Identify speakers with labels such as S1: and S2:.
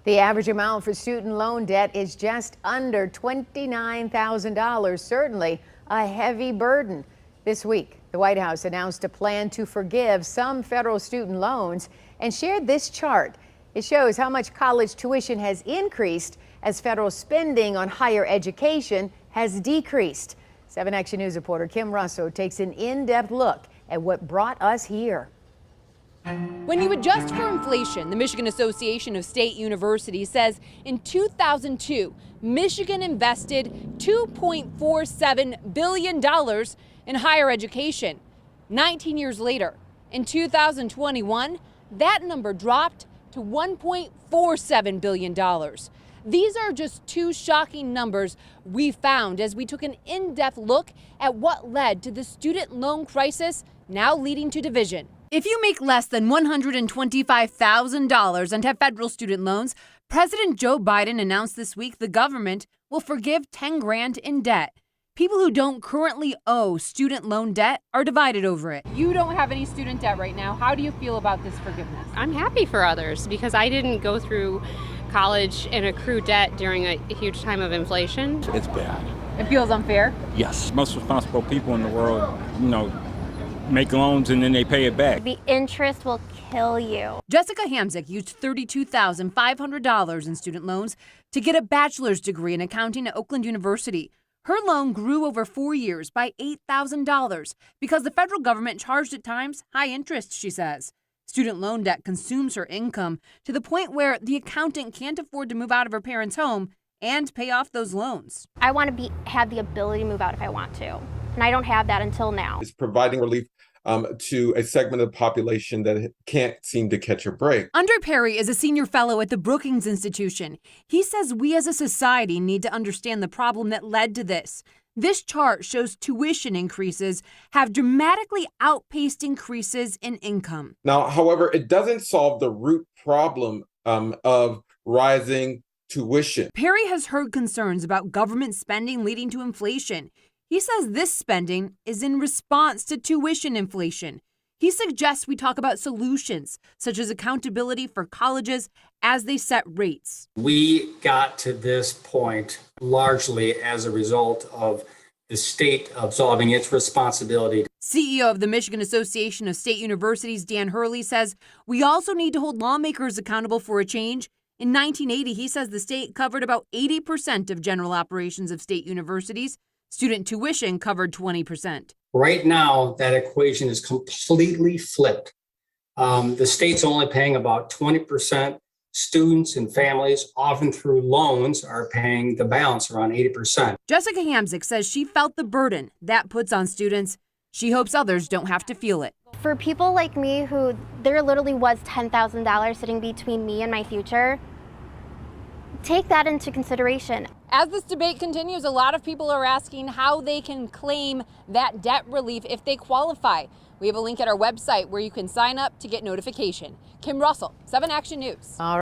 S1: The average amount for student loan debt is just under $29,000, certainly a heavy burden. This week, the White House announced a plan to forgive some federal student loans and shared this chart. It shows how much college tuition has increased as federal spending on higher education has decreased. 7 Action News reporter Kim Russell takes an in-depth look at what brought us here.
S2: When you adjust for inflation, the Michigan Association of State Universities says in 2002, Michigan invested $2.47 billion in higher education. 19 years later, in 2021, that number dropped to $1.47 billion. These are just two shocking numbers we found as we took an in-depth look at what led to the student loan crisis now leading to division. If you make less than $125,000 and have federal student loans, President Joe Biden announced this week the government will forgive $10,000 in debt. People who don't currently owe student loan debt are divided over it. You don't have any student debt right now. How do you feel about this forgiveness?
S3: I'm happy for others because I didn't go through college and accrue debt during a huge time of inflation.
S4: It's bad.
S2: It feels unfair?
S4: Yes. Most responsible people in the world, make loans and then they pay it back.
S5: The interest will kill you.
S2: Jessica Hamzik used $32,500 in student loans to get a bachelor's degree in accounting at Oakland University. Her loan grew over 4 years by $8,000 because the federal government charged at times high interest, she says. Student loan debt consumes her income to the point where the accountant can't afford to move out of her parents' home and pay off those loans.
S5: I want to have the ability to move out if I want to, and I don't have that until now.
S6: It's providing relief to a segment of the population that can't seem to catch a break.
S2: Andre Perry is a senior fellow at the Brookings Institution. He says we as a society need to understand the problem that led to this. This chart shows tuition increases have dramatically outpaced increases in income.
S6: Now, however, it doesn't solve the root problem of rising tuition.
S2: Perry has heard concerns about government spending leading to inflation. He says this spending is in response to tuition inflation. He suggests we talk about solutions, such as accountability for colleges as they set rates.
S7: We got to this point largely as a result of the state absolving its responsibility.
S2: CEO of the Michigan Association of State Universities, Dan Hurley, says we also need to hold lawmakers accountable for a change. In 1980, he says the state covered about 80% of general operations of state universities. Student tuition covered 20%.
S7: Right now, that equation is completely flipped. The state's only paying about 20%. Students and families, often through loans, are paying the balance around 80%.
S2: Jessica Hamzik says she felt the burden that puts on students. She hopes others don't have to feel it.
S5: For people like me who there literally was $10,000 sitting between me and my future, take that into consideration.
S2: As this debate continues, a lot of people are asking how they can claim that debt relief if they qualify. We have a link at our website where you can sign up to get notification. Kim Russell, 7 Action News.
S1: All right.